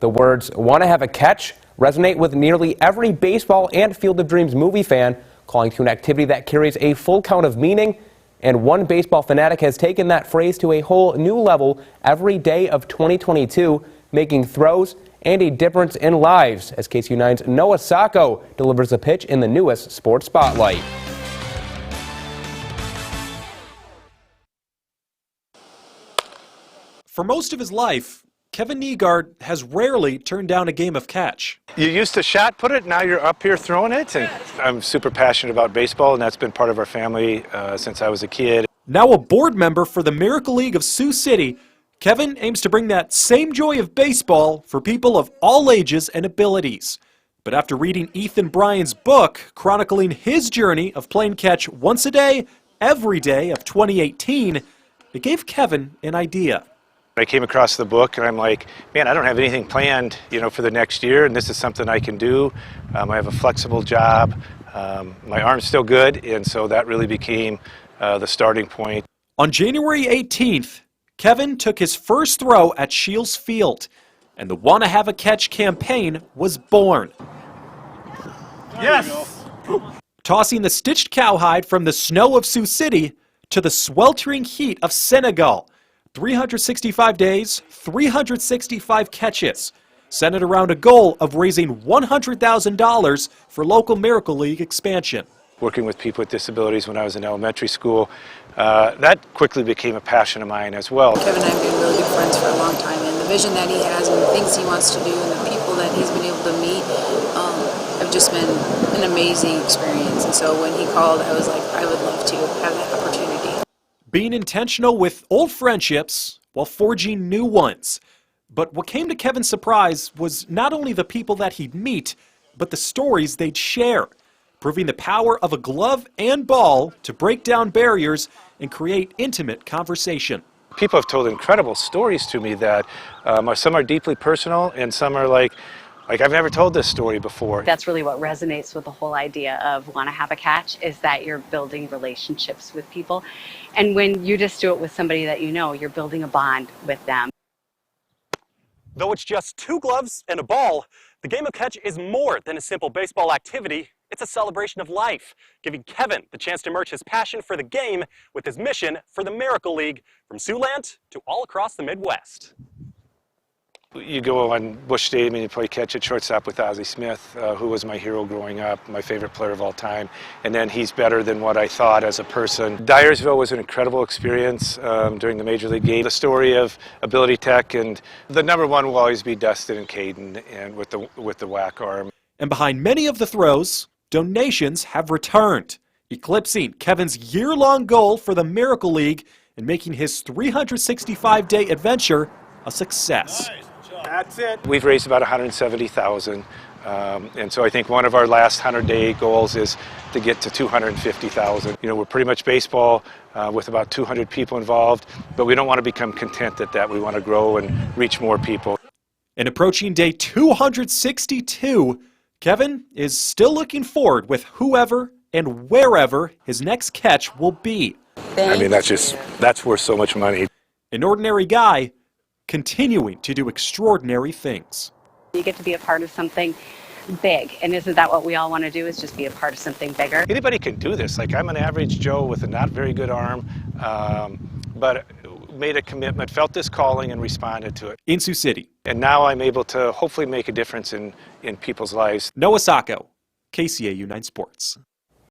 The words "want to have a catch" resonate with nearly every baseball and Field of Dreams movie fan, calling to an activity that carries a full count of meaning. And one baseball fanatic has taken that phrase to a whole new level every day of 2022, making throws and a difference in lives, as KCAU-9's Noah Sacco delivers a pitch in the newest Sports Spotlight. For most of his life, Kevin Nygaard has rarely turned down a game of catch. You used to shot put it, now you're up here throwing it. And I'm super passionate about baseball, and that's been part of our family since I was a kid. Now a board member for the Miracle League of Sioux City, Kevin aims to bring that same joy of baseball for people of all ages and abilities. But after reading Ethan Bryan's book chronicling his journey of playing catch once a day, every day of 2018, it gave Kevin an idea. I came across the book and I'm like, man, I don't have anything planned, for the next year, and this is something I can do. I have a flexible job. My arm's still good, and so that really became the starting point. On January 18th, Kevin took his first throw at Shields Field, and the "Wanna Have a Catch" campaign was born. Yes! Tossing the stitched cowhide from the snow of Sioux City to the sweltering heat of Senegal. 365 days, 365 catches, centered around a goal of raising $100,000 for local Miracle League expansion. Working with people with disabilities when I was in elementary school, that quickly became a passion of mine as well. Kevin and I have been really good friends for a long time, and the vision that he has and the things he wants to do and the people that he's been able to meet have just been an amazing experience. And so when he called, I was like, I would love to have that opportunity. Being intentional with old friendships while forging new ones. But what came to Kevin's surprise was not only the people that he'd meet, but the stories they'd share, proving the power of a glove and ball to break down barriers and create intimate conversation. People have told incredible stories to me that some are deeply personal, and some are like I've never told this story before. That's really what resonates with the whole idea of "Wanna Have a Catch," is that you're building relationships with people. And when you just do it with somebody that you know, you're building a bond with them. Though it's just two gloves and a ball, the game of catch is more than a simple baseball activity. It's a celebration of life, giving Kevin the chance to merge his passion for the game with his mission for the Miracle League, from Siouxland to all across the Midwest. You go on Busch Stadium and you play catch at shortstop with Ozzie Smith, who was my hero growing up, my favorite player of all time. And then he's better than what I thought as a person. Dyersville was an incredible experience during the Major League game. The story of Ability Tech, and the number one will always be Dustin and Caden, and with the whack arm. And behind many of the throws, donations have returned, eclipsing Kevin's year-long goal for the Miracle League and making his 365-day adventure a success. Nice. That's it. We've raised about $170,000, and so I think one of our last 100-day goals is to get to $250,000. We're pretty much baseball with about 200 people involved, but we don't want to become content at that. We want to grow and reach more people. And approaching day 262, Kevin is still looking forward with whoever and wherever his next catch will be. I mean, that's worth so much money. An ordinary guy continuing to do extraordinary things. You get to be a part of something big, and isn't that what we all want to do, is just be a part of something bigger? Anybody can do this. I'm an average Joe with a not very good arm, but made a commitment, felt this calling, and responded to it. In Sioux City. And now I'm able to hopefully make a difference in people's lives. Noah Sacco, KCAU-9 Sports.